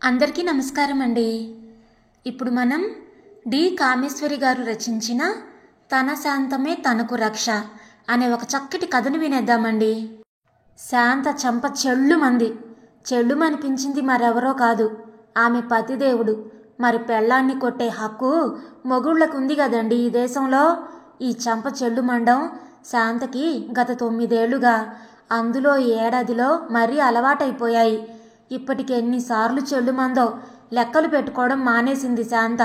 అందరికీ నమస్కారం అండి. ఇప్పుడు మనం డి కామేశ్వరి గారు రచించిన తన శాంతమే తనకు రక్ష అనే ఒక చక్కటి కథను వినేద్దామండి. శాంత చెంప చెళ్ళుమనిపించింది మరెవరో కాదు, ఆమె పతిదేవుడు. మరి పెళ్ళాన్ని కొట్టే హక్కు మొగుళ్ళకు ఉంది కదండి ఈ దేశంలో. ఈ చెంప చెళ్ళుమండం శాంతకి గత 9 ఏళ్లుగా, అందులో ఏడాదిలో మరీ అలవాటైపోయాయి. ఇప్పటికి ఎన్నిసార్లు చెల్లుమందో లెక్కలు పెట్టుకోవడం మానేసింది శాంత.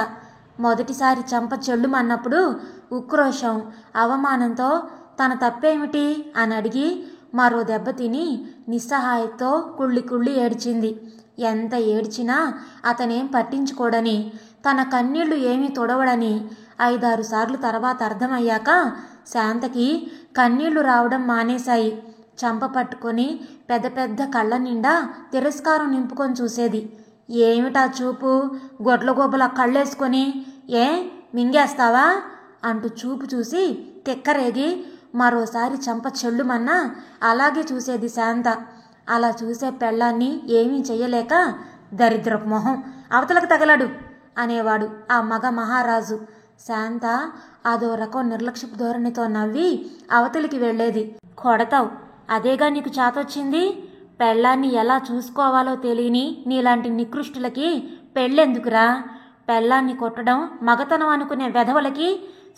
మొదటిసారి చెంప చెల్లుమన్నప్పుడు ఉక్రోషం, అవమానంతో తన తప్పేమిటి అని అడిగి మరో దెబ్బ తిని నిస్సహాయతో కుళ్ళి ఏడ్చింది. ఎంత ఏడ్చినా అతనేం పట్టించుకోడని, తన కన్నీళ్లు ఏమీ తొడవడని 5-6 సార్లు తర్వాత అర్థమయ్యాక శాంతకి కన్నీళ్లు రావడం మానేశాయి. చంప పట్టుకొని పెద్ద కళ్ళ నిండా తిరస్కారం నింపుకొని చూసేది. ఏమిటా చూపు, గొడ్ల కళ్ళేసుకొని మింగేస్తావా అంటూ చూపు చూసి తిక్కరేగి మరోసారి చంప చెల్లుమన్నా అలాగే చూసేది శాంత. అలా చూసే పెళ్ళాన్ని ఏమీ చెయ్యలేక, దరిద్రపు మొహం అవతలకు తగలడు అనేవాడు ఆ మగ మహారాజు. శాంత అదో రకం నిర్లక్ష్యపు ధోరణితో నవ్వి అవతలికి వెళ్ళేది. కొడతావు, అదేగా నీకు చాతొచ్చింది. పెళ్ళాన్ని ఎలా చూసుకోవాలో తెలియని నీలాంటి నికృష్టులకి పెళ్ళెందుకురా? పెళ్ళాన్ని కొట్టడం మగతనం అనుకునే వెధవలకి,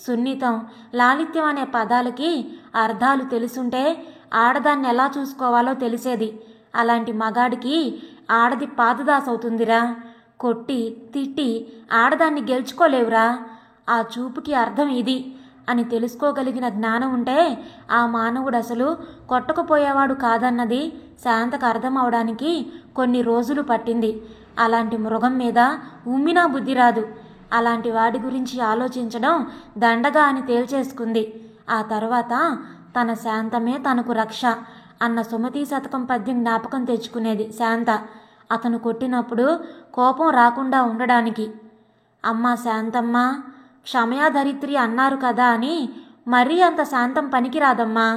సున్నితం, లాలిత్యం అనే పదాలకి అర్థాలు తెలుసుంటే ఆడదాన్ని ఎలా చూసుకోవాలో తెలిసేది. అలాంటి మగాడికి ఆడది పాదదాసవుతుందిరా. కొట్టి తిట్టి ఆడదాన్ని గెలుచుకోలేవురా. ఆ చూపుకి అర్థం ఇది అని తెలుసుకోగలిగిన జ్ఞానం ఉంటే ఆ మానవుడు అసలు కొట్టకపోయేవాడు కాదన్నది శాంతకు అర్థం అవడానికి కొన్ని రోజులు పట్టింది. అలాంటి మృగం మీద ఉమ్మినా బుద్ధి రాదు. అలాంటి వాడి గురించి ఆలోచించడం దండగా అని తేల్చేసుకుంది. ఆ తర్వాత తన శాంతమే తనకు రక్ష అన్న సుమతీ శతకం పద్యం జ్ఞాపకం తెచ్చుకునేది శాంత. అతను కొట్టినప్పుడు కోపం రాకుండా ఉండడానికి. అమ్మా శాంతమ్మ, క్షమయాధరిత్రి అన్నారు కదా అని మరీ అంత శాంతం పనికిరాదమ్మా.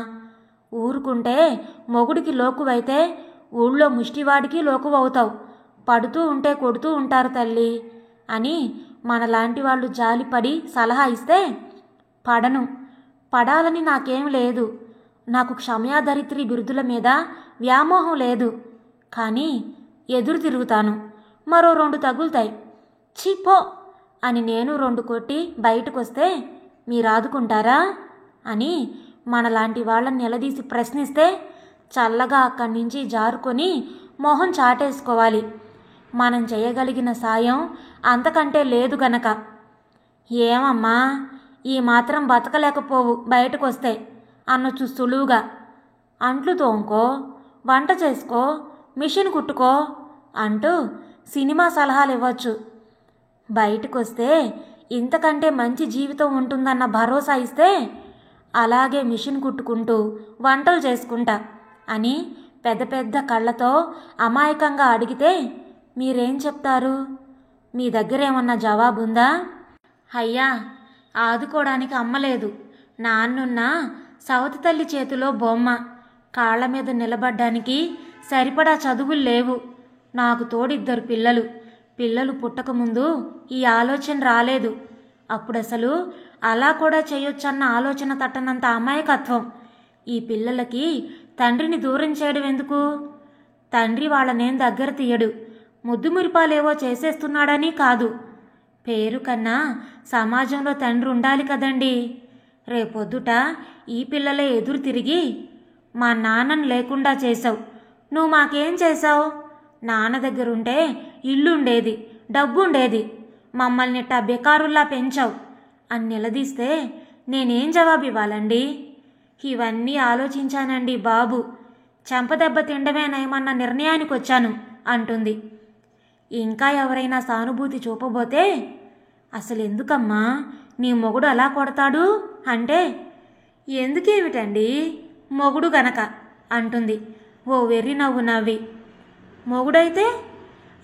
ఊరుకుంటే మొగుడికి లోకువైతే ఊళ్ళో ముష్టివాడికి లోకువవుతావు. పడుతూ ఉంటే కొడుతూ ఉంటారు తల్లి అని మనలాంటి వాళ్ళు జాలిపడి సలహా ఇస్తే పడాలని నాకేం లేదు. నాకు క్షమయాధరిత్రి బిరుదుల మీద వ్యామోహం లేదు. కానీ ఎదురు తిరుగుతాను, మరో 2 తగులుతాయి. చీపో అని నేను 2 కొట్టి బయటకొస్తే మీరాదుకుంటారా అని మనలాంటి వాళ్ళని నిలదీసి ప్రశ్నిస్తే చల్లగా అక్కడి నుంచి జారుకొని మొహం చాటేసుకోవాలి. మనం చేయగలిగిన సాయం అంతకంటే లేదు గనక. ఏమమ్మా, ఈ మాత్రం బతకలేకపోవు బయటకొస్తే అనొచ్చు సులువుగా. అంట్లు తోముకో, వంట చేసుకో, మిషన్ కుట్టుకో అంటూ సినిమా సలహాలు ఇవ్వచ్చు. బయటకొస్తే ఇంతకంటే మంచి జీవితం ఉంటుందన్న భరోసా ఇస్తే అలాగే మిషన్ కుట్టుకుంటూ వంటలు చేసుకుంటా అని పెద్ద కళ్ళతో అమాయకంగా అడిగితే మీరేం చెప్తారు? మీ దగ్గర ఏమన్నా జవాబుందా? అయ్యా, ఆదుకోవడానికి అమ్మలేదు. నాన్నున్న సవతి తల్లి చేతిలో బొమ్మ. కాళ్ల మీద నిలబడ్డానికి సరిపడా చదువులు లేవు. నాకు తోడిద్దరు పిల్లలు పుట్టకముందు ఈ ఆలోచన రాలేదు. అప్పుడసలు అలా కూడా చేయొచ్చన్న ఆలోచన తట్టనంత అమాయకత్వం. ఈ పిల్లలకి తండ్రిని దూరం చేయడం ఎందుకు? తండ్రి వాళ్ళనేం దగ్గర తీయడు, ముద్దు మురిపాలేవో చేసేస్తున్నాడని కాదు. పేరు కన్నా సమాజంలో తండ్రి ఉండాలి కదండి. రేపొద్దుట ఈ పిల్లలే ఎదురు తిరిగి మా నాన్నను లేకుండా చేసావు, నువ్వు మాకేం చేశావు? నాన్న దగ్గరుంటే ఇల్లుండేది, డబ్బుండేది, మమ్మల్ని ఇట్టా బెకారుల్లా పెంచావు అని నిలదీస్తే నేనేం జవాబు ఇవ్వాలండి? ఇవన్నీ ఆలోచించానండి బాబు. చెంపదెబ్బ తిండమేనేమన్న నిర్ణయానికి వచ్చాను అంటుంది. ఇంకా ఎవరైనా సానుభూతి చూపబోతే అసలు ఎందుకమ్మా నీ మొగుడు అలా కొడతాడు అంటే ఎందుకేమిటండి మొగుడు గనక అంటుంది ఓ వెర్రి నవ్వు నవ్వి. మొగుడైతే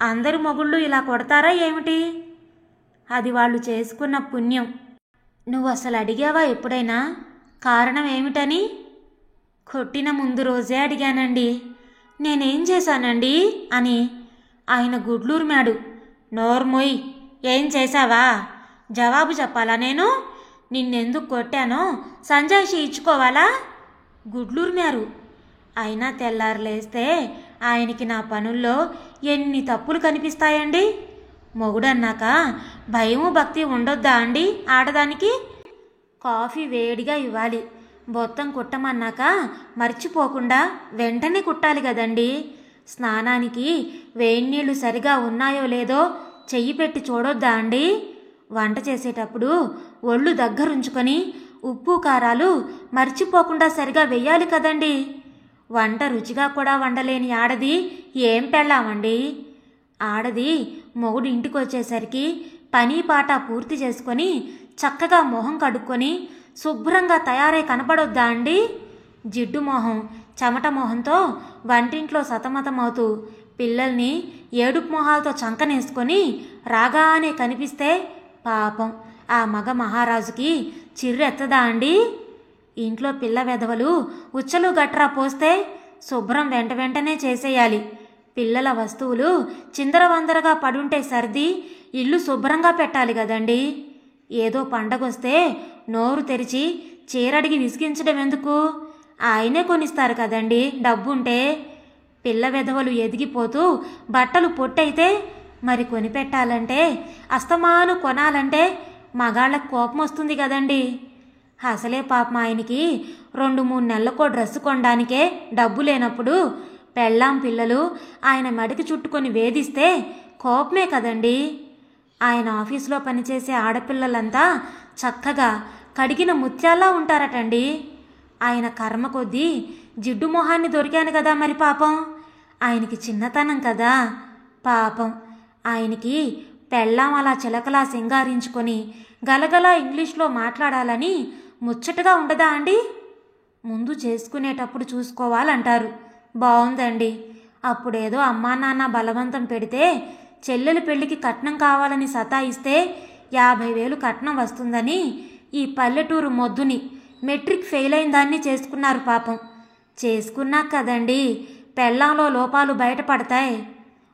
అందరు మొగుళ్ళు ఇలా కొడతారా ఏమిటి? అది వాళ్ళు చేసుకున్న పుణ్యం. నువ్వు అసలు అడిగావా ఎప్పుడైనా కారణం ఏమిటని? కొట్టిన ముందు రోజే అడిగానండి. నేనేం చేశానండి అని ఆయన గుడ్లూరిమాడు. నోర్మొయ్, ఏం చేశావా? జవాబు చెప్పాలా నేను? నిన్నెందుకు కొట్టానో సంజాయిషి ఇచ్చుకోవాలా? గుడ్లూరిమారు. అయినా తెల్లారు లేస్తే ఆయనకి నా పనుల్లో ఎన్ని తప్పులు కనిపిస్తాయండి. మొగుడన్నాక భయము భక్తి ఉండొద్దా అండి ఆడదానికి? కాఫీ వేడిగా ఇవ్వాలి. బొత్తం కుట్టమన్నాక మర్చిపోకుండా వెంటనే కుట్టాలి కదండి. స్నానానికి వేడినీళ్ళు సరిగా ఉన్నాయో లేదో చెయ్యి పెట్టి చూడొద్దా అండి? వంట చేసేటప్పుడు ఒళ్ళు దగ్గరుంచుకొని ఉప్పు కారాలు మర్చిపోకుండా సరిగా వెయ్యాలి కదండి. వంట రుచిగా కూడా వండలేని ఆడది ఏం పెళ్ళామండి? ఆడది మొగుడు ఇంటికి వచ్చేసరికి పని పాట పూర్తి చేసుకొని చక్కగా మొహం కడుక్కొని శుభ్రంగా తయారై కనపడొద్దా అండి? జిడ్డు మొహం, చెమట మొహంతో వంటింట్లో సతమతమవుతూ పిల్లల్ని ఏడుపు మొహాలతో చంకనేసుకొని రాగానే కనిపిస్తే పాపం ఆ మగ మహారాజుకి చిర్రెత్తదా అండి? ఇంట్లో పిల్ల వెధవలు ఉచ్చలు గట్రా పోస్తే శుభ్రం వెంట వెంటనే చేసేయాలి. పిల్లల వస్తువులు చిందరవందరగా పడుంటే సర్ది ఇల్లు శుభ్రంగా పెట్టాలి కదండి. ఏదో పండగొస్తే నోరు తెరిచి చీరడిగి విసిగించడం ఎందుకు? ఆయనే కొనిస్తారు కదండి డబ్బుంటే. పిల్ల వెధవలు ఎదిగిపోతూ బట్టలు పొట్టయితే మరి కొనిపెట్టాలంటే, అస్తమాను కొనాలంటే మగాళ్ళకు కోపం వస్తుంది కదండి. అసలే పాపం ఆయనకి 2-3 నెలలకో డ్రెస్సు కొనడానికే డబ్బు లేనప్పుడు పెళ్ళాం పిల్లలు ఆయన మెడకి చుట్టుకొని వేధిస్తే కోపమే కదండి. ఆయన ఆఫీసులో పనిచేసే ఆడపిల్లలంతా చక్కగా కడిగిన ముత్యాల్లా ఉంటారటండి. ఆయన కర్మ కొద్దీ జిడ్డు మొహాన్ని దొరికాను కదా మరి పాపం. ఆయనకి చిన్నతనం కదా పాపం. ఆయనకి పెళ్ళాం అలా చిలకలా సింగారించుకొని గలగలా ఇంగ్లీష్లో మాట్లాడాలని ముచ్చటగా ఉండదా అండి? ముందు చేసుకునేటప్పుడు చూసుకోవాలంటారు. బాగుందండి. అప్పుడేదో అమ్మా నాన్న బలవంతం పెడితే చెల్లెలు పెళ్లికి కట్నం కావాలని సతాయిస్తే 50,000 కట్నం వస్తుందని ఈ పల్లెటూరు మొద్దుని మెట్రిక్ ఫెయిల్ అయిన దాన్ని చేసుకున్నారు పాపం. చేసుకున్నాక కదండి పెళ్ళాంలో లోపాలు బయటపడతాయి.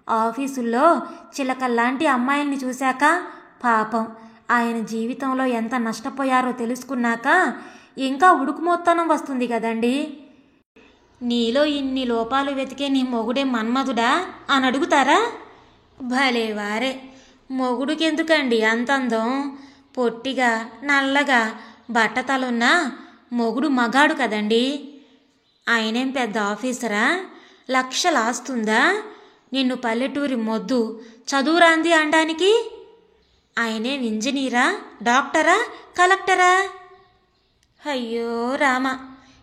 ఆఫీసుల్లో చిలకల్లాంటి అమ్మాయిల్ని చూశాక పాపం ఆయన జీవితంలో ఎంత నష్టపోయారో తెలుసుకున్నాక ఇంకా ఉడుకుమోత్తనం వస్తుంది కదండి. నీలో ఇన్ని లోపాలు వెతికే నీ మొగుడే మన్మధుడా అని అడుగుతారా? భలేవారే. మొగుడికెందుకండి అంతందం? పొట్టిగా నల్లగా బట్టతలున్న మొగుడు మగాడు కదండి. ఆయనేం పెద్ద ఆఫీసరా? లక్షలాస్తుందా? నిన్ను పల్లెటూరి మొద్దు చదువురాంది అనడానికి? ఆయనేం ఇంజనీరా, డాక్టరా, కలెక్టరా? అయ్యో రామ,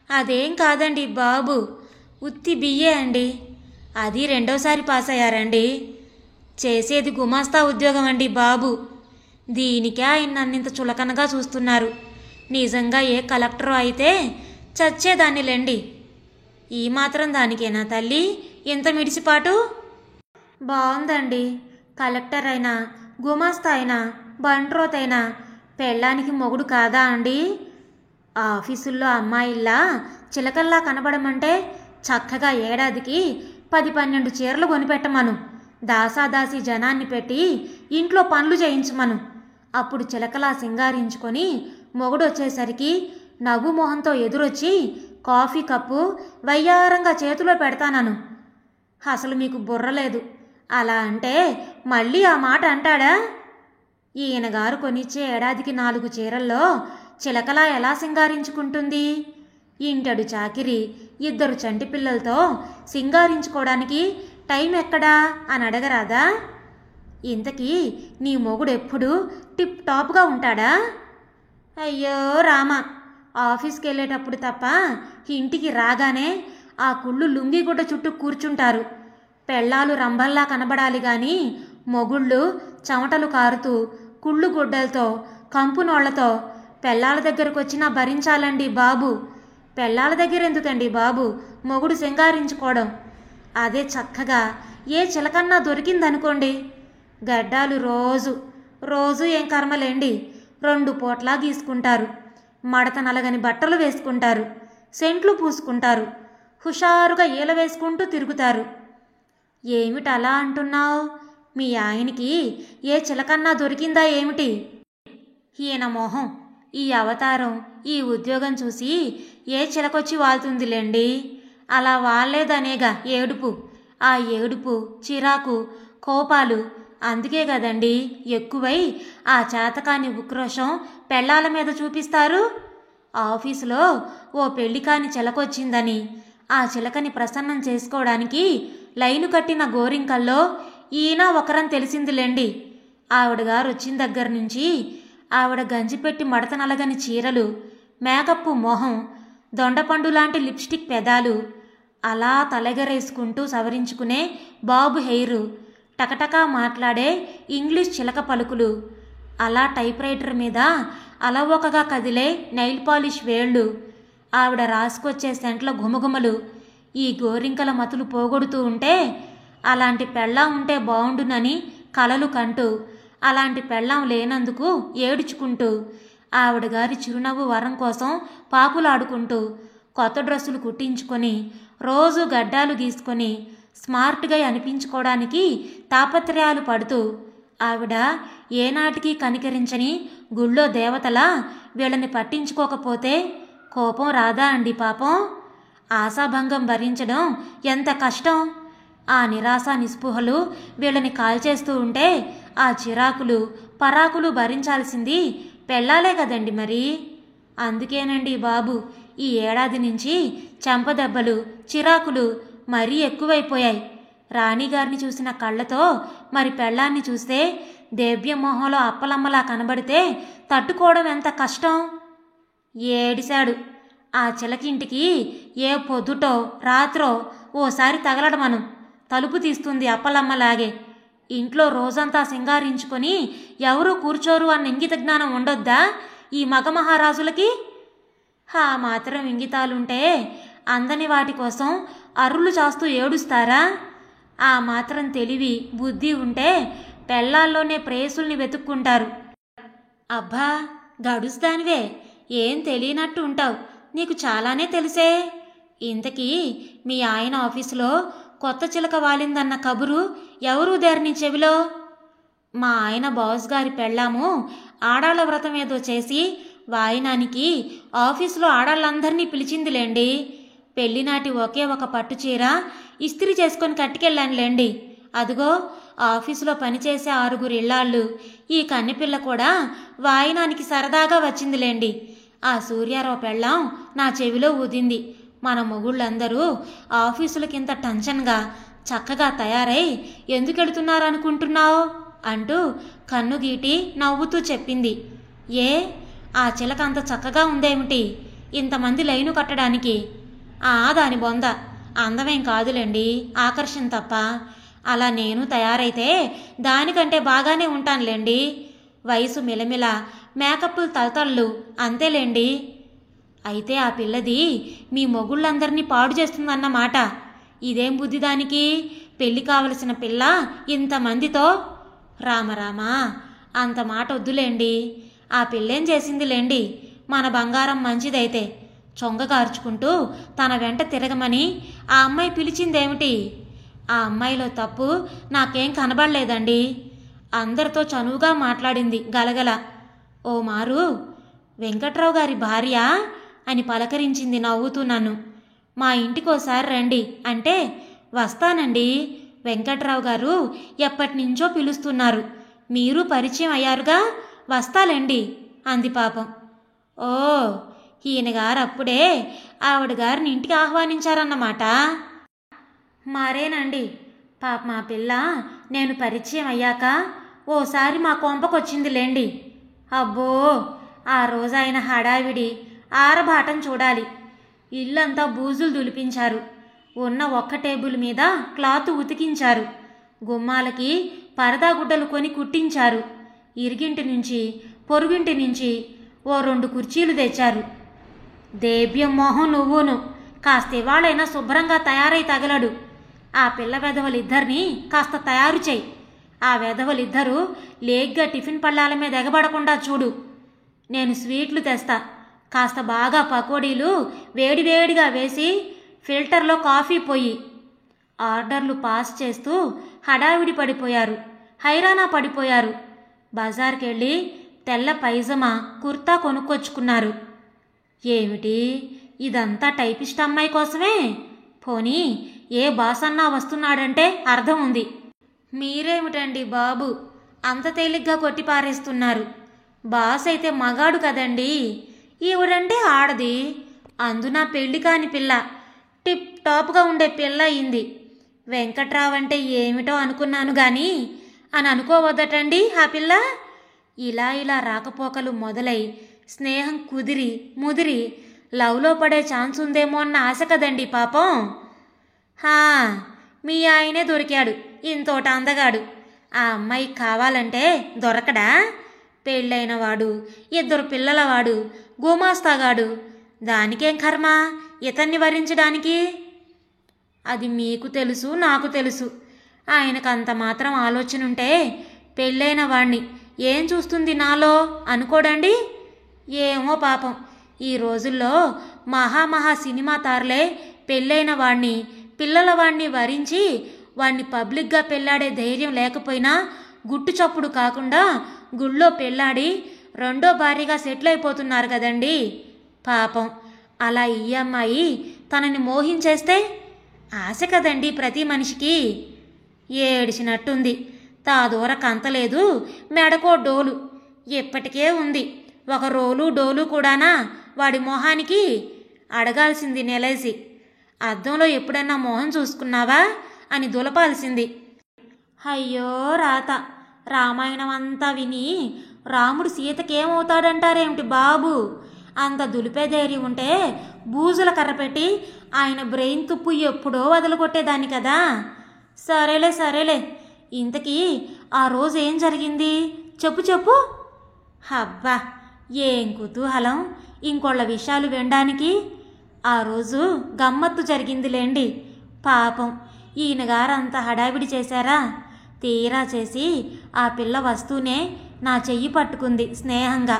అదేం కాదండి బాబు, ఉత్తి బిఏ అండి. అది 2వ సారి పాస్ అయ్యారండి. చేసేది గుమాస్తా ఉద్యోగం అండి బాబు. దీనికే ఆయన నన్నింత చులకనగా చూస్తున్నారు. నిజంగా ఏ కలెక్టరో అయితే చచ్చేదాన్నిలేండి. ఈ మాత్రం దానికేనా తల్లి ఇంత మిడిసిపాటు? బాగుందండి. కలెక్టర్ అయినా గుమాస్తా అయినా బంట్రోతైనా పెళ్ళానికి మొగుడు కాదా అండి? ఆఫీసుల్లో అమ్మాయిల్లా చిలకల్లా కనబడమంటే చక్కగా ఏడాదికి 10-12 చీరలు కొనిపెట్టమను. దాసాదాసి జనాన్ని పెట్టి ఇంట్లో పనులు చేయించమను. అప్పుడు చిలకలా సింగారించుకొని మొగుడొచ్చేసరికి నవ్వు మొహంతో ఎదురొచ్చి కాఫీ కప్పు వయ్యారంగా చేతిలో పెడతానను. అసలు మీకు బుర్రలేదు. అలా అంటే మళ్ళీ ఆ మాట అంటాడా? ఈయనగారు కొనిచ్చే ఏడాదికి 4 చీరల్లో చిలకలా ఎలా సింగారించుకుంటుంది? ఇంటడు చాకిరి 2 చంటి పిల్లలతో సింగారించుకోవడానికి టైం ఎక్కడా అని అడగరాదా? ఇంతకీ నీ మొగుడెప్పుడు టిప్ టాప్గా ఉంటాడా? అయ్యో రామ, ఆఫీస్కి వెళ్ళేటప్పుడు తప్ప ఇంటికి రాగానే ఆ కుళ్ళు లుంగిగుడ్డ చుట్టూ కూర్చుంటారు. పెళ్ళాలు రంభల్లా కనబడాలి గాని మొగుళ్ళు చెమటలు కారుతూ కుళ్ళు గుడ్డలతో కంపునోళ్లతో పెళ్ళాల దగ్గరకు వచ్చినా భరించాలండి బాబు. పెళ్ళాల దగ్గర ఎందుకండి బాబు మొగుడు సింగారించుకోవడం? అదే చక్కగా ఏ చిలకన్నా దొరికిందనుకోండి, గడ్డాలు రోజు ఏం కర్మలేండి 2 పూట్లా గీసుకుంటారు. మడత నలగని బట్టలు వేసుకుంటారు. సెంట్లు పూసుకుంటారు. హుషారుగా ఈల వేసుకుంటూ తిరుగుతారు. ఏమిటలా అంటున్నావు? మీ ఆయనకి ఏ చిలకన్నా దొరికిందా ఏమిటి? ఈయన మొహం, ఈ అవతారం, ఈ ఉద్యోగం చూసి ఏ చిలకొచ్చి వాళ్తుందిలేండి. అలా వాళ్లేదనేగా ఏడుపు. ఆ ఏడుపు, చిరాకు, కోపాలు అందుకే కదండి ఎక్కువై ఆ చేతకాని ఉక్రోషం పెళ్ళాల మీద చూపిస్తారు. ఆఫీసులో ఓ పెళ్లికాని చిలకొచ్చిందని ఆ చిలకని ప్రసన్నం చేసుకోవడానికి లైను కట్టిన గోరింకల్లో ఈయన ఒకరని తెలిసిందిలేండి. ఆవిడగారు వచ్చిన దగ్గర నుంచి ఆవిడ గంజిపెట్టి మడత నలగని చీరలు, మేకప్పు మొహం, దొండపండు లాంటి లిప్స్టిక్ పెదాలు, అలా తలెగరేసుకుంటూ సవరించుకునే బాబు హెయిరు, టకటకా మాట్లాడే ఇంగ్లీష్ చిలక పలుకులు, అలా టైప్రైటర్ మీద అలవోకగా కదిలే నెయిల్ పాలిష్ వేళ్ళు, ఆవిడ రాసుకొచ్చే సెంట్ల ఘుమఘుమలు ఈ గోరింకల మతులు పోగొడుతూ ఉంటే అలాంటి పెళ్ళాం ఉంటే బావుండునని కలలు కంటూ, అలాంటి పెళ్ళాం లేనందుకు ఏడుచుకుంటూ, ఆవిడగారి చిరునవ్వు వరం కోసం పాకులాడుకుంటూ, కొత్త డ్రెస్సులు కుట్టించుకొని, రోజు గడ్డాలు గీసుకొని స్మార్ట్గా అనిపించుకోవడానికి తాపత్రయాలు పడుతూ, ఆవిడ ఏనాటికి కనికరించని గుళ్ళో దేవతలా వీళ్ళని పట్టించుకోకపోతే కోపం రాదా అండి పాపం? ఆశాభంగం భరించడం ఎంత కష్టం. ఆ నిరాశ నిస్పృహలు వీళ్ళని కాల్చేస్తూ ఉంటే ఆ చిరాకులు పరాకులు భరించాల్సింది పెళ్ళాలే కదండి మరి. అందుకేనండి బాబు ఈ ఏడాది నుంచి చెంపదెబ్బలు చిరాకులు మరీ ఎక్కువైపోయాయి. రాణిగారిని చూసిన కళ్ళతో మరి పెళ్ళాన్ని చూస్తే దేవ్యమోహంలో అప్పలమ్మలా కనబడితే తట్టుకోవడం ఎంత కష్టం. ఏడిశాడు. ఆ చిలకింటికి ఏ పొద్దుటో రాత్రో ఓసారి తగలడమను తలుపు తీస్తుంది అప్పలమ్మలాగే. ఇంట్లో రోజంతా సింగారించుకొని ఎవరూ కూర్చోరు అన్న ఇంగిత జ్ఞానం ఉండొద్దా ఈ మగ మహారాజులకి? ఆ మాత్రం ఇంగితాలుంటే అందని వాటి కోసం అరులు చాస్తూ ఏడుస్తారా? ఆ మాత్రం తెలివి బుద్ధి ఉంటే పెళ్ళాల్లోనే ప్రేయసుల్ని వెతుక్కుంటారు. అబ్బా గడుస్తానివే, ఏం తెలియనట్టు ఉంటావు. నీకు చాలానే తెలిసే. ఇంతకీ మీ ఆయన ఆఫీసులో కొత్త చిలక వాలిందన్న కబురు ఎవరూ దేరని చెవిలో? మా ఆయన బాస్ గారి పెళ్ళాము ఆడాళ్ళ వ్రతం ఏదో చేసి వాయినానికి ఆఫీసులో ఆడాళ్ళందరినీ పిలిచిందిలేండి. పెళ్లినాటి ఒకే ఒక పట్టుచీర ఇస్త్రీ చేసుకొని కట్టుకెళ్ళానులేండి. అదిగో ఆఫీసులో పనిచేసే 6 ఇళ్ళాళ్ళు, ఈ కన్నెపిల్ల కూడా వాయినానికి సరదాగా వచ్చిందిలేండి. ఆ సూర్యారావు పెళ్ళాం నా చెవిలో ఊదింది. మన మొగుళ్ళందరూ ఆఫీసులకింత టెన్షన్గా చక్కగా తయారై ఎందుకెడుతున్నారనుకుంటున్నావు అంటూ కన్నుగీటి నవ్వుతూ చెప్పింది. ఏ ఆ చిలక అంత చక్కగా ఉందేమిటి ఇంతమంది లైను కట్టడానికి? దాని బొంద అందమేం కాదులేండి, ఆకర్షణ తప్ప. అలా నేను తయారైతే దానికంటే బాగానే ఉంటానులేండి. వయసు మిలమిల, మేకప్పులు తలతళ్ళు అంతేలేండి. అయితే ఆ పిల్లది మీ మొగుళ్ళందరినీ పాడు చేస్తుందన్నమాట. ఇదేం బుద్ధి దానికి? పెళ్ళి కావలసిన పిల్ల ఇంతమందితో? రామరామా, అంత మాట వద్దులేండి. ఆ పిల్లేం చేసిందిలేండి, మన బంగారం మంచిదైతే చొంగగార్చుకుంటూ తన వెంట తిరగమని ఆ అమ్మాయి పిలిచిందేమిటి? ఆ అమ్మాయిలో తప్పు నాకేం కనబడలేదండి. అందరితో చనువుగా మాట్లాడింది గలగల. ఓ మారు వెంకట్రావు గారి భార్య అని పలకరించింది నవ్వుతూ నన్ను. మా ఇంటికోసారి రండి అంటే వస్తానండి, వెంకట్రావు గారు ఎప్పటినుంచో పిలుస్తున్నారు, మీరు పరిచయం అయ్యారుగా, వస్తాలేండి అంది పాపం. ఓ ఈయనగారు అప్పుడే ఆవిడ గారిని ఇంటికి ఆహ్వానించారన్నమాట. మరేనండి, పాప మా పిల్ల నేను పరిచయం అయ్యాక ఓసారి మా కొంపకొచ్చిందిలేండి. అబ్బో ఆ రోజు ఆయన హడావిడి ఆరబాటం చూడాలి. ఇల్లంతా బూజులు దులిపించారు. ఉన్న ఒక్క టేబుల్ మీద క్లాత్ ఉతికించారు. గుమ్మాలకి పరదా గుడ్డలు కొని కుట్టించారు. ఇరిగింటి నుంచి పొరుగింటి నుంచి ఓ 2 కుర్చీలు తెచ్చారు. దేవ్యం మోహం నువ్వును కాస్త ఇవాళైనా శుభ్రంగా తయారై తగలడు. ఆ పిల్ల వెధవలిద్దరినీ కాస్త తయారు చేయి. ఆ వెధవలిద్దరూ లేగ్గా టిఫిన్ పళ్ళాల మీద ఎగబడకుండా చూడు. నేను స్వీట్లు తెస్తా. కాస్త బాగా పకోడీలు వేడివేడిగా వేసి ఫిల్టర్లో కాఫీ పొయ్యి. ఆర్డర్లు పాస్ చేస్తూ హడావిడి పడిపోయారు, హైరానా పడిపోయారు. బజార్కెళ్ళి తెల్ల పైజమా కుర్తా కొనుక్కొచ్చుకున్నారు. ఏమిటి ఇదంతా టైపిస్ట్ అమ్మాయి కోసమే? పోనీ ఏ బాస్ అన్నా వస్తున్నాడంటే అర్థం ఉంది. మీరేమిటండి బాబు అంత తేలిగ్గా కొట్టి పారేస్తున్నారు? బాస్ అయితే మగాడు కదండి, ఈవిడంటే ఆడది, అందున పెళ్లి కాని పిల్ల, టిప్ టాప్గా ఉండే పిల్ల అయింది. వెంకట్రావు అంటే ఏమిటో అనుకున్నాను గాని అని అనుకోవద్దటండి ఆ పిల్ల. ఇలా రాకపోకలు మొదలై స్నేహం కుదిరి ముదిరి లవ్లో పడే ఛాన్స్ ఉందేమో అన్న ఆశ కదండి పాపం. మీ ఆయనే దొరికాడు ఇంతోట అందగాడు. ఆ అమ్మాయి కావాలంటే దొరకడా? పెళ్ళైన వాడు, 2 పిల్లలవాడు, గుమాస్తాగాడు, దానికేం కర్మ ఇతన్ని వరించడానికి? అది మీకు తెలుసు, నాకు తెలుసు. ఆయనకంత మాత్రం ఆలోచన ఉంటే పెళ్ళైన వాణ్ణి ఏం చూస్తుంది నాలో అనుకోడండి. ఏమో పాపం, ఈ రోజుల్లో మహా సినిమా తారలే పెళ్ళైన వాణ్ణి పిల్లల వాణ్ణి వరించి వాణ్ణి పబ్లిక్గా పెళ్ళాడే ధైర్యం లేకపోయినా గుట్టు చప్పుడు కాకుండా గుళ్ళో పెళ్ళాడి 2వ భార్యగా సెటిల్ అయిపోతున్నారు కదండి పాపం. అలా ఈ అమ్మాయి తనని మోహించేస్తే ఆశ కదండి ప్రతి మనిషికి. ఏడిచినట్టుంది, తాదూర కంతలేదు, మెడకో డోలు ఇప్పటికే ఉంది. ఒక రోలు డోలు కూడానా వాడి మొహానికి? అడగాల్సింది నెలేసి, అద్దంలో ఎప్పుడన్నా మొహం చూసుకున్నావా అని దులపాల్సింది. అయ్యో రాత, రామాయణం అంతా విని రాముడు సీతకేమవుతాడంటారేమిటి బాబు? అంత దులిపే ధైర్యం ఉంటే బూజుల కర్ర పెట్టి ఆయన బ్రెయిన్ తుప్పు ఎప్పుడో వదలగొట్టేదాన్ని కదా. సరేలే, ఇంతకీ ఆ రోజు ఏం జరిగింది చెప్పు. అబ్బా ఏం కుతూహలం ఇంకోళ్ళ విషయాలు వినడానికి. ఆ రోజు గమ్మత్తు జరిగిందిలేండి. పాపం ఈయనగారంత హడావిడి చేశారా? తీరా చేసి ఆ పిల్ల వస్తూనే నా చెయ్యి పట్టుకుంది స్నేహంగా.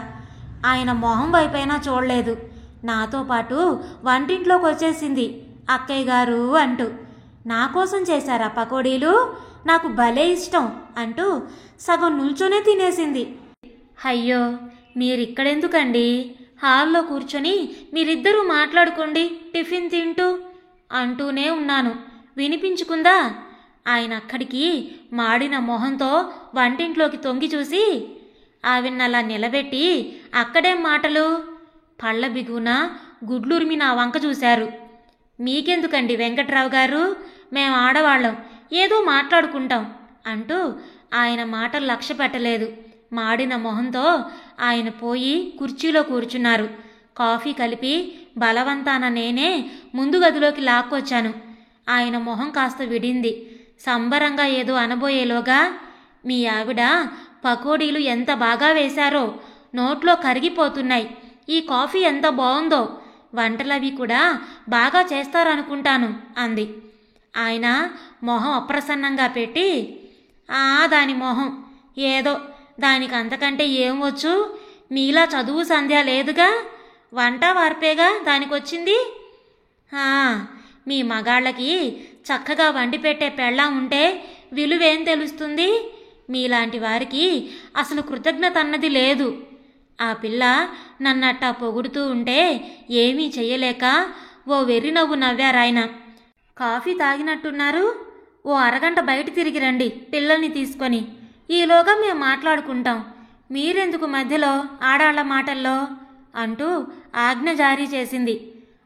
ఆయన మొహం వైపైనా చూడలేదు. నాతో పాటు వంటింట్లోకి వచ్చేసింది. అక్కయ్య గారు అంటూ, నా కోసం చేశారా పకోడీలు? నాకు భలే ఇష్టం అంటూ సగం నిల్చొనే తినేసింది. అయ్యో మీరిక్కడెందుకండి? హాల్లో కూర్చొని మీరిద్దరూ మాట్లాడుకోండి టిఫిన్ తింటూ అంటూనే ఉన్నాను. వినిపించుకుందా? ఆయన అక్కడికి మాడిన మొహంతో వంటింట్లోకి తొంగి చూసి ఆవిన్నలా నిలబెట్టి అక్కడేం మాటలు? పళ్ళ బిగున గుడ్లురిమి నా వంక చూశారు. మీకెందుకండి వెంకట్రావు గారు, మేం ఆడవాళ్ళం, ఏదో మాట్లాడుకుంటాం అంటూ ఆయన మాటలు లక్ష్య పెట్టలేదు. మాడిన మొహంతో ఆయన పోయి కుర్చీలో కూర్చున్నారు. కాఫీ కలిపి బలవంతాన నేనే ముందు గదిలోకి లాక్కొచ్చాను. ఆయన మొహం కాస్త విడింది. సంబరంగా ఏదో అనబోయేలోగా, మీ ఆవిడ పకోడీలు ఎంత బాగా వేశారో, నోట్లో కరిగిపోతున్నాయి, ఈ కాఫీ ఎంత బాగుందో, వంటలవి కూడా బాగా చేస్తారనుకుంటాను అంది. ఆయన మొహం అప్రసన్నంగా పెట్టి, దాని మొహం ఏదో, దానికి అంతకంటే ఏం వచ్చు? మీలా చదువు సంధ్య లేదుగా, వంట వార్పేగా దానికొచ్చింది. మీ మగాళ్ళకి చక్కగా వండి పెట్టే పెళ్ళాం ఉంటే విలువేం తెలుస్తుంది? మీలాంటి వారికి అసలు కృతజ్ఞత అన్నది లేదు. ఆ పిల్ల నన్నట్టా పొగుడుతూ ఉంటే ఏమీ చెయ్యలేక ఓ వెర్రి నవ్వు నవ్వారాయన. కాఫీ తాగినట్టున్నారు, ఓ అరగంట బయట తిరిగి రండి పిల్లల్ని తీసుకొని, ఈలోగా మేము మాట్లాడుకుంటాం, మీరెందుకు మధ్యలో ఆడాళ్ల మాటల్లో అంటూ ఆజ్ఞ జారీ చేసింది.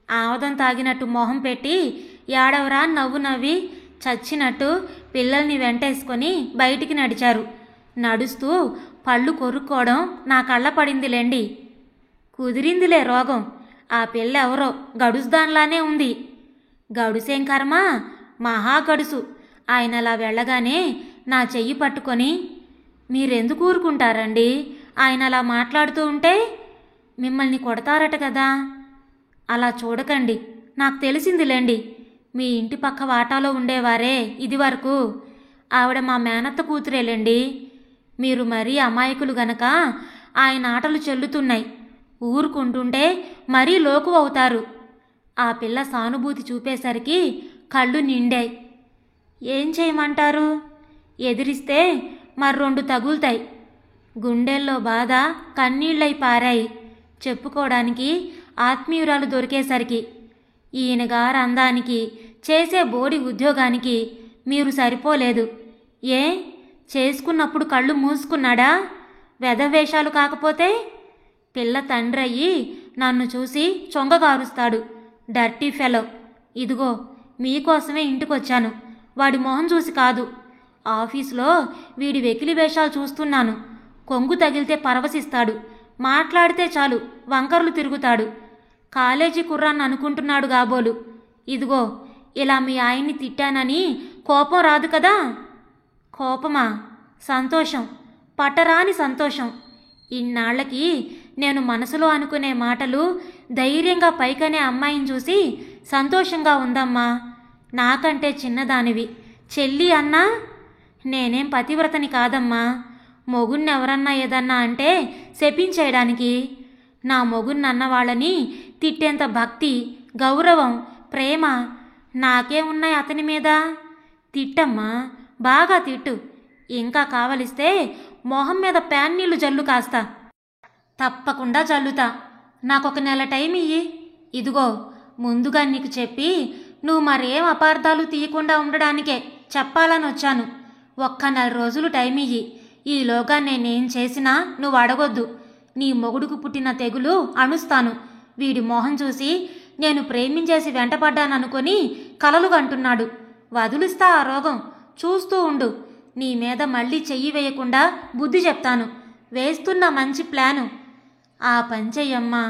ఆముదం తాగినట్టు మొహం పెట్టి ఏడవరా నవ్వు నవ్వి చచ్చినట్టు పిల్లల్ని వెంటేసుకొని బయటికి నడిచారు. నడుస్తూ పళ్ళు కొరుక్కోవడం నా కళ్ళ పడిందిలేండి. కుదిరిందిలే రోగం. ఆ పిల్ల ఎవరో గడుసుదాన్లానే ఉంది. గడుసేం కర్మ, మహా గడుసు. ఆయన అలా వెళ్ళగానే నా చెయ్యి పట్టుకొని, మీరెందుకు ఊరుకుంటారండి ఆయన అలా మాట్లాడుతూ ఉంటే? మిమ్మల్ని కొడతారట కదా. అలా చూడకండి, నాకు తెలిసిందిలేండి. మీ ఇంటి పక్క వాటాలో ఉండేవారే ఇదివరకు, ఆవిడ మా మేనత్త కూతురేలేండి. మీరు మరీ అమాయకులు గనక ఆయన ఆటలు చెల్లుతున్నాయి. ఊరుకుంటుంటే మరీ లోకు అవుతారు. ఆ పిల్ల సానుభూతి చూపేసరికి కళ్ళు నిండాయి. ఏం చేయమంటారు? ఎదిరిస్తే మరి 2 తగులుతాయి. గుండెల్లో బాధ కన్నీళ్ళై పారాయి చెప్పుకోవడానికి ఆత్మీయురాలు దొరికేసరికి. ఈయనగారు అందానికి, చేసే బోడి ఉద్యోగానికి మీరు సరిపోలేదు. ఏ చేసుకున్నప్పుడు కళ్ళు మూసుకున్నాడా? వెధవేషాలు కాకపోతే పిల్ల తండ్రయ్యి నన్ను చూసి చొంగగారుస్తాడు. Dirty fellow. ఇదిగో మీకోసమే ఇంటికొచ్చాను. వాడి మొహం చూసి కాదు. ఆఫీసులో వీడి వెకిలి వేషాలు చూస్తున్నాను. కొంగు తగిలితే పరవశిస్తాడు. మాట్లాడితే చాలు వంకర్లు తిరుగుతాడు. కాలేజీ కుర్రాన్ని అనుకుంటున్నాడు కాబోలు. ఇదిగో ఇలా మీ ఆయన్ని తిట్టానని కోపం రాదు కదా? కోపమా? సంతోషం, పట్టరాని సంతోషం. ఇన్నాళ్లకి నేను మనసులో అనుకునే మాటలు ధైర్యంగా పైకనే అమ్మాయిని చూసి సంతోషంగా ఉందమ్మా. నాకంటే చిన్నదానివి చెల్లి అన్నా. నేనేం పతివ్రతని కాదమ్మా. మొగుణ్ణెవరన్నా ఏదన్నా అంటే శపించేయడానికి. నా మొగుణ్ణన్న వాళ్ళని తిట్టేంత భక్తి, గౌరవం, ప్రేమ నాకే ఉన్నాయి అతని మీద. తిట్టమ్మా, బాగా తిట్టు. ఇంకా కావలిస్తే మొహం మీద ప్యాన్నీళ్లు జల్లు కాస్తా. తప్పకుండా జల్లుతా. నాకొక నెల టైం ఇయ్యి. ఇదిగో ముందుగా నీకు చెప్పి నువ్వు మరేం అపార్థాలు తీయకుండా ఉండడానికే చెప్పాలని వచ్చాను. ఒక్క నెల రోజులు టైం ఇయ్యి. ఈలోగా నేనేం చేసినా నువ్వు అడగొద్దు. నీ మొగుడుకు పుట్టిన తెగులు అణుస్తాను. వీడి మొహం చూసి నేను ప్రేమించేసి వెంటపడ్డాననుకొని కలలు కంటున్నాడు. వదులుస్తా ఆ రోగం. చూస్తూ ఉండు. నీ మీద మళ్ళీ చెయ్యి వేయకుండా బుద్ధి చెప్తాను. వేస్తున్న మంచి ప్లాను. ఆ పని చెయ్యమ్మా.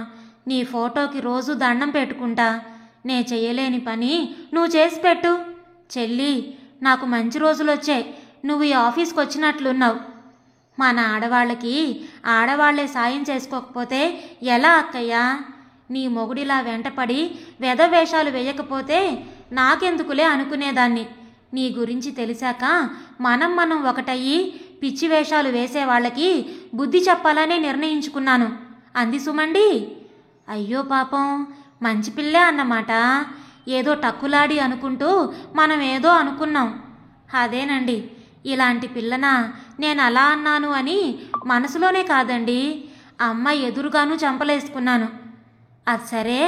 నీ ఫోటోకి రోజు దండం పెట్టుకుంటా. నే చెయ్యలేని పని నువ్వు చేసి పెట్టు. చెల్లి, నాకు మంచి రోజులొచ్చాయి. నువ్వు ఈ ఆఫీస్కి వచ్చినట్లున్నావు. మన ఆడవాళ్ళకి ఆడవాళ్లే సాయం చేసుకోకపోతే ఎలా అక్కయ్యా? నీ మొగుడిలా వెంటపడి వెధవేషాలు వేయకపోతే నాకెందుకులే అనుకునేదాన్ని. నీ గురించి తెలిసాక మనం ఒకటయ్యి పిచ్చి వేషాలు వేసేవాళ్ళకి బుద్ధి చెప్పాలనే నిర్ణయించుకున్నాను అంది సుమండి. అయ్యో పాపం, మంచి పిల్లే అన్నమాట. ఏదో టక్కులాడి అనుకుంటూ మనం ఏదో అనుకున్నాం. అదేనండి, ఇలాంటి పిల్లనా నేను అలా అన్నాను అని మనసులోనే కాదండి, అమ్మాయి ఎదురుగాను చంపలేసుకున్నాను. అది సరే,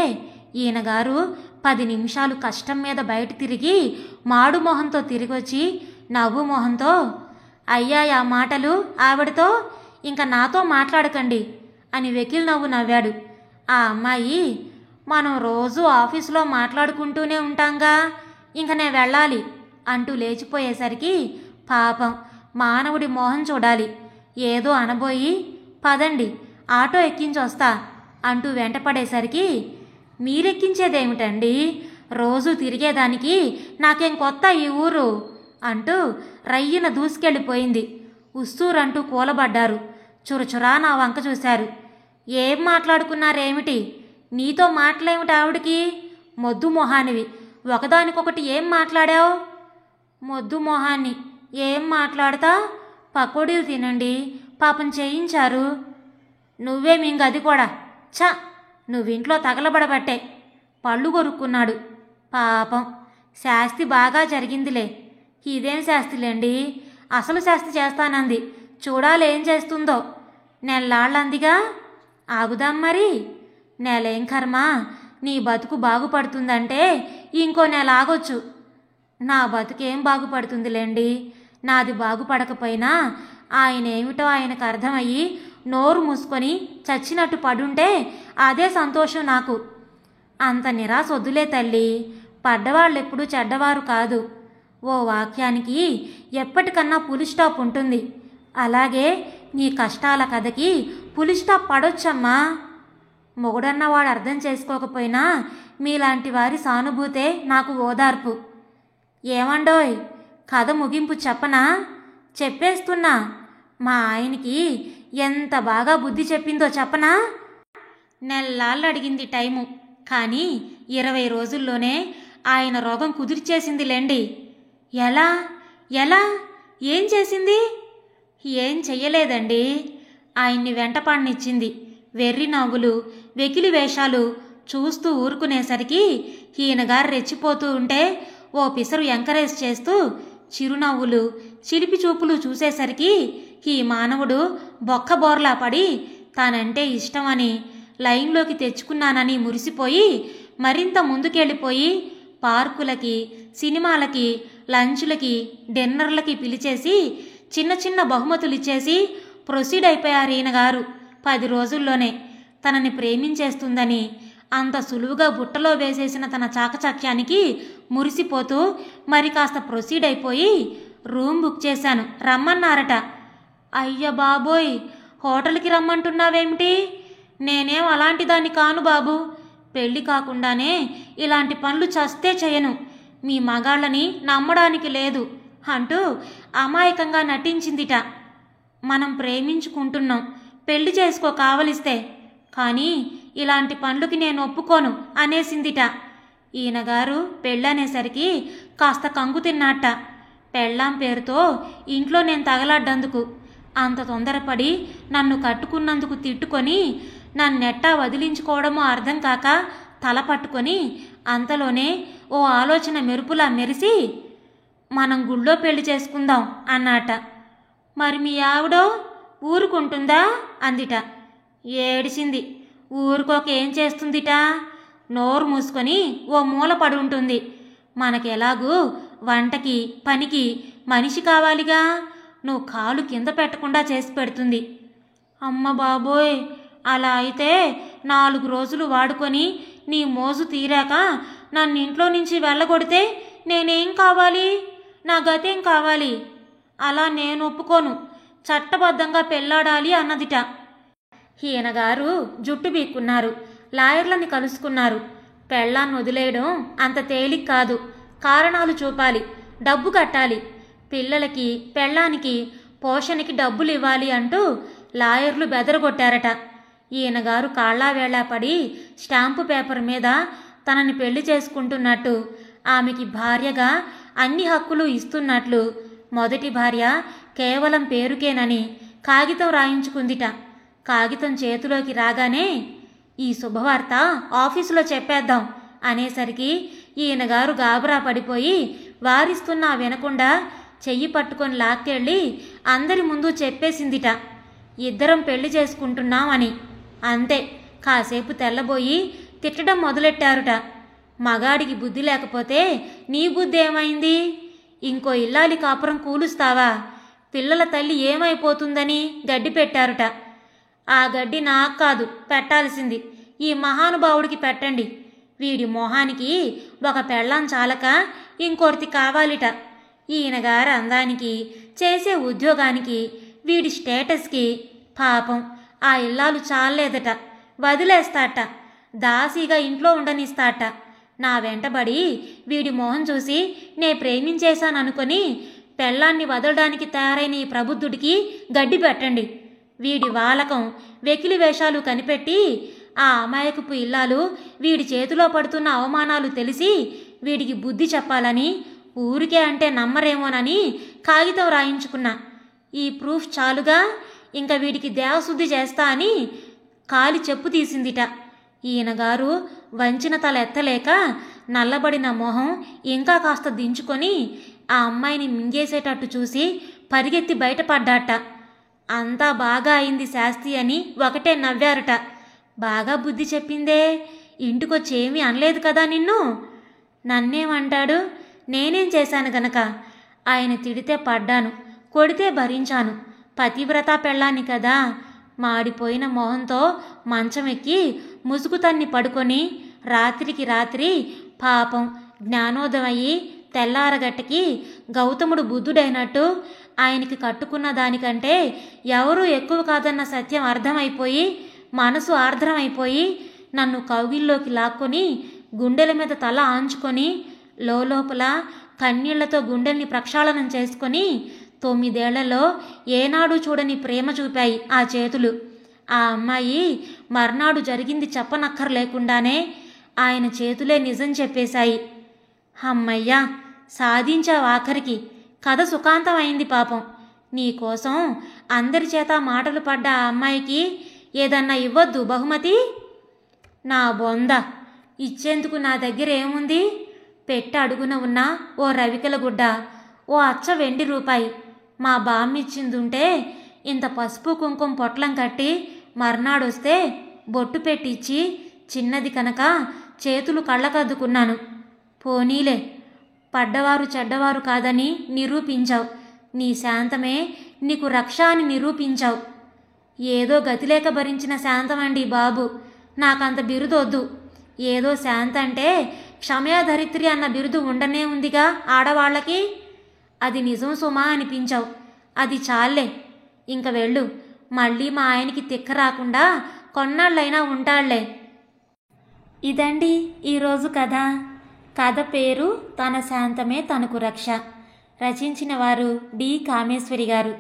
ఈయనగారు 10 నిమిషాలు కష్టం మీద బయట తిరిగి మాడు మొహంతో తిరిగొచ్చి నవ్వు మొహంతో, అయ్యా ఆ మాటలు ఆవిడతో, ఇంకా నాతో మాట్లాడకండి అని వెకిలి నవ్వు నవ్వాడు. ఆ అమ్మాయి, మనం రోజు ఆఫీసులో మాట్లాడుకుంటూనే ఉంటాంగా, ఇంక నేను వెళ్ళాలి అంటూ లేచిపోయేసరికి పాపం మానవుడి మోహం చూడాలి. ఏదో అనబోయి పదండి ఆటో ఎక్కించొస్తా అంటూ వెంటపడేసరికి, మీరెక్కించేదేమిటండి? రోజు తిరిగేదానికి నాకేం కొత్త ఈ ఊరు అంటూ రయ్యన దూసుకెళ్ళిపోయింది. ఉస్తూరంటూ కూలబడ్డారు. చురచురా నా వంక చూశారు. ఏం మాట్లాడుకున్నారేమిటి? నీతో మాటలేమిటి ఆవిడికి? మొద్దు మొహానివి, ఒకదానికొకటి ఏం మాట్లాడావు? మొద్దు మొహాన్ని ఏం మాట్లాడతా? పకోడీలు తినండి, పాపం చేయించారు. నువ్వే మింగది కూడా. ఛ, నువ్వింట్లో తగలబడబట్టే. పళ్ళు కొరుక్కున్నాడు. పాపం శాస్తి బాగా జరిగిందిలే. ఇదేం శాస్తిలేండి, అసలు శాస్తి చేస్తానంది. చూడాలేం చేస్తుందో. నెల్లాళ్ళందిగా, ఆగుదాం మరి. నెలేం కర్మ, నీ బతుకు బాగుపడుతుందంటే ఇంకో నెల ఆగొచ్చు. నా బతుకేం బాగుపడుతుందిలేండి. నాది బాగుపడకపోయినా ఆయనేమిటో ఆయనకు అర్థమయ్యి నోరు మూసుకొని చచ్చినట్టు పడుంటే అదే సంతోషం నాకు. అంత నిరాశ వద్దులే తల్లి. పడ్డవాళ్ళెప్పుడూ చెడ్డవారు కాదు. ఓ వాక్యానికి ఎప్పటికన్నా పులి స్టాప్ ఉంటుంది. అలాగే నీ కష్టాల కథకి పులి స్టాప్ పడొచ్చమ్మా. మొగుడన్నవాడు అర్థం చేసుకోకపోయినా మీలాంటి వారి సానుభూతే నాకు ఓదార్పు. ఏమండోయ్, కథ ముగింపు చెప్పనా? చెప్పేస్తున్నా. మా ఆయనకి ఎంత బాగా బుద్ధి చెప్పిందో చెప్పనా? నెల్లాళ్ళు అడిగింది టైము, కానీ 20 రోజుల్లోనే ఆయన రోగం కుదిర్చేసిందిలేండి. ఎలా ఎలా ఏం చేసింది? ఏం చెయ్యలేదండి. ఆయన్ని వెంటపడనిచ్చింది. వెర్రి నవ్వులు, వెకిలి వేషాలు చూస్తూ ఊరుకునేసరికి ఈయనగారు రెచ్చిపోతూ ఉంటే ఓ పిసరు ఎంకరేజ్ చేస్తూ, చిరునవ్వులు, చిలిపి చూపులు చూసేసరికి ఈ మానవుడు బొక్కబోర్లా పడి తానంటే ఇష్టమని లైన్లోకి తెచ్చుకున్నానని మురిసిపోయి మరింత ముందుకెళ్ళిపోయి పార్కులకి, సినిమాలకి, లంచ్లకి, డిన్నర్లకి పిలిచేసి చిన్న చిన్న బహుమతులు ఇచ్చేసి ప్రొసీడ్ అయిపోయారు ఈయనగారు. 10 రోజుల్లోనే తనని ప్రేమించేస్తుందని అంత సులువుగా బుట్టలో వేసేసిన తన చాకచక్యానికి మురిసిపోతూ మరి కాస్త ప్రొసీడ్ అయిపోయి రూమ్ బుక్ చేశాను, రమ్మన్నారట. అయ్య బాబోయ్, హోటల్కి రమ్మంటున్నావేమిటి? నేనేం అలాంటి దాన్ని కాను బాబు. పెళ్ళి కాకుండానే ఇలాంటి పనులు చస్తే చేయను. మీ మగాళ్ళని నమ్మడానికి లేదు అంటూ అమాయకంగా నటించిందిట. మనం ప్రేమించుకుంటున్నాం, పెళ్లి చేసుకో కావలిస్తే, కానీ ఇలాంటి పనులకి నేను ఒప్పుకోను అనేసిందిట. ఈయనగారు పెళ్ళనేసరికి కాస్త కంగు తిన్నట్ట. పెళ్ళాం పేరుతో ఇంట్లో నేను తగలాడ్డందుకు, అంత తొందరపడి నన్ను కట్టుకున్నందుకు తిట్టుకొని నన్నెట్టా వదిలించుకోవడమో అర్థం కాక తల పట్టుకొని అంతలోనే ఓ ఆలోచన మెరుపులా మెరిసి మనం గుళ్ళో పెళ్లి చేసుకుందాం అన్నాట. మరి మీ ఆవిడో ఊరుకుంటుందా అందిట. ఏడిసింది. ఊరుకోక ఏం చేస్తుందిట? నోరు మూసుకొని ఓ మూల పడి ఉంటుంది. మనకెలాగూ వంటకి పనికి మనిషి కావాలిగా, నువ్వు కాలు కింద పెట్టకుండా చేసి పెడుతుంది. అమ్మ బాబోయ్, అలా అయితే 4 రోజులు వాడుకొని నీ మోజు తీరాక నన్ను ఇంట్లో నుంచి వెళ్ళగొడితే నేనేం కావాలి? నా గతేం కావాలి? అలా నేను ఒప్పుకోను, చట్టబద్ధంగా పెళ్ళాడాలి అన్నదిట. ఈయనగారు జుట్టు బీక్కున్నారు, లాయర్లని కలుసుకున్నారు. పెళ్ళాన్ని వదిలేయడం అంత తేలిక కాదు, కారణాలు చూపాలి, డబ్బు కట్టాలి, పిల్లలకి పెళ్ళానికి పోషణకి డబ్బులు ఇవ్వాలి అంటూ లాయర్లు బెదరగొట్టారట. ఈయనగారు కాళ్ళా వేళా పడి స్టాంపు పేపర్ మీద తనని పెళ్లి చేసుకుంటున్నట్టు, ఆమెకి భార్యగా అన్ని హక్కులు ఇస్తున్నట్లు, మొదటి భార్య కేవలం పేరుకేనని కాగితం రాయించుకుందిట. కాగితం చేతిలోకి రాగానే ఈ శుభవార్త ఆఫీసులో చెప్పేద్దాం అనేసరికి ఈయనగారు గాబరా పడిపోయి వారిస్తున్నా వినకుండా చెయ్యి పట్టుకొని లాక్కెళ్ళి అందరి ముందు చెప్పేసిందిట, ఇద్దరం పెళ్లి చేసుకుంటున్నాం అని. అంతే, కాసేపు తెల్లబోయి తిట్టడం మొదలెట్టారుట. మగాడికి బుద్ధి లేకపోతే నీ బుద్ధి ఏమైంది? ఇంకో ఇల్లాలి కాపురం కూలుస్తావా? పిల్లల తల్లి ఏమైపోతుందని గడ్డి పెట్టారుట. ఆ గడ్డి నాకు కాదు పెట్టాల్సింది, ఈ మహానుభావుడికి పెట్టండి. వీడి మొహానికి ఒక పెళ్ళాం చాలక ఇంకొకటి కావాలిట. ఈయనగారు అందానికి, చేసే ఉద్యోగానికి, వీడి స్టేటస్కి పాపం ఆ ఇల్లాలు చాలేదట, వదిలేస్తాట, దాసీగా ఇంట్లో ఉండనిస్తాట. నా వెంటబడి వీడి మొహం చూసి నే ప్రేమించేశాననుకొని పెళ్ళాన్ని వదలడానికి తయారైన ఈ ప్రబుద్ధుడికి గడ్డి పెట్టండి. వీడి వాలకం, వెకిలి వేషాలు కనిపెట్టి ఆ అమాయకపు ఇల్లాలు వీడి చేతిలో పడుతున్న అవమానాలు తెలిసి వీడికి బుద్ధి చెప్పాలని, ఊరికే అంటే నమ్మరేమోనని కాగితం రాయించుకున్నా. ఈ ప్రూఫ్ చాలుగా, ఇంకా వీడికి దేవశుద్ధి చేస్తా అని కాలి చెప్పు తీసిందిట. ఈయనగారు వంచిన తల ఎత్తలేక నల్లబడిన మొహం ఇంకా కాస్త దించుకొని ఆ అమ్మాయిని మింగేసేటట్టు చూసి పరిగెత్తి బయటపడ్డాట. అంతా బాగా అయింది శాస్తి అని ఒకటే నవ్వారట. బాగా బుద్ధి చెప్పిందే, ఇంటికొచ్చేమీ అనలేదు కదా నిన్ను? నన్నేమంటాడు? నేనేం చేశాను గనక? ఆయన తిడితే పడ్డాను, కొడితే భరించాను. పతివ్రత పెళ్ళాన్ని కదా. మాడిపోయిన మొహంతో మంచం ఎక్కి ముసుగు తన్ని పడుకొని రాత్రికి రాత్రి పాపం జ్ఞానోదయమయ్యి తెల్లారగట్టకి గౌతముడు బుద్ధుడైనట్టు ఆయనకి కట్టుకున్న దానికంటే ఎవరూ ఎక్కువ కాదన్న సత్యం అర్థమైపోయి మనసు ఆర్ద్రమైపోయి నన్ను కౌగిల్లోకి లాక్కొని గుండెల మీద తల ఆంచుకొని లోపల కన్నీళ్లతో గుండెల్ని ప్రక్షాళనం చేసుకొని 9 ఏళ్లలో ఏనాడు చూడని ప్రేమ చూపాయి ఆ చేతులు. ఆ అమ్మాయి మర్నాడు జరిగింది చెప్పనక్కర్లేకుండానే ఆయన చేతులే నిజం చెప్పేశాయి. అమ్మయ్యా, సాధించావు ఆఖరికి. కథ సుఖాంతమైంది పాపం. నీకోసం అందరి చేత మాటలు పడ్డ ఆ అమ్మాయికి ఏదన్నా ఇవ్వద్దు బహుమతి? నా బొంద, ఇచ్చేందుకు నా దగ్గర ఏముంది? పెట్ట అడుగున ఉన్న ఓ రవికల గుడ్డ, ఓ అచ్చ వెండి రూపాయి మా బామ్మిచ్చిందుంటే ఇంత పసుపు కుంకుమ పొట్లం కట్టి మర్నాడొస్తే బొట్టు పెట్టిచ్చి చిన్నది కనుక చేతులు కళ్ళకద్దుకున్నాను. పోనీలే, పడ్డవారు చెడ్డవారు కాదని నిరూపించావు. నీ శాంతమే నీకు రక్ష అని నిరూపించావు. ఏదో గతిలేక భరించిన శాంతమండి బాబు, నాకంత బిరుదొద్దు. ఏదో శాంత అంటే క్షమయాధరిత్రి అన్న బిరుదు ఉండనే ఉందిగా ఆడవాళ్ళకి. అది నిజం సుమా అనిపించావు. అది చాలే, ఇంక వెళ్ళు. మళ్ళీ మా ఆయనకి తిక్క రాకుండా కొన్నాళ్ళైనా ఉంటాళ్లే. ఇదండి ఈరోజు కథ. కథ పేరు తన శాంతమే తనకు రక్ష. రచించిన వారు డి కామేశ్వరి గారు.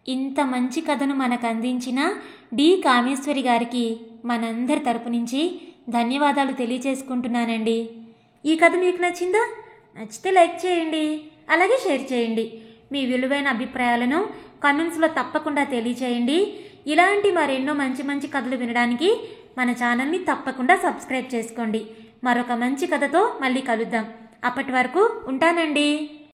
ఇంత మంచి కథను మనకు అందించిన డి కామేశ్వరి గారికి మనందరి తరపు నుంచి ధన్యవాదాలు తెలియచేసుకుంటున్నానండి. ఈ కథ మీకు నచ్చిందా? నచ్చితే లైక్ చేయండి, అలాగే షేర్ చేయండి. మీ విలువైన అభిప్రాయాలను కామెంట్స్లో తప్పకుండా తెలియచేయండి. ఇలాంటి మరెన్నో మంచి మంచి కథలు వినడానికి మన ఛానల్ని తప్పకుండా సబ్స్క్రైబ్ చేసుకోండి. మరొక మంచి కథతో మళ్ళీ కలుద్దాం. అప్పటి వరకు ఉంటానండి.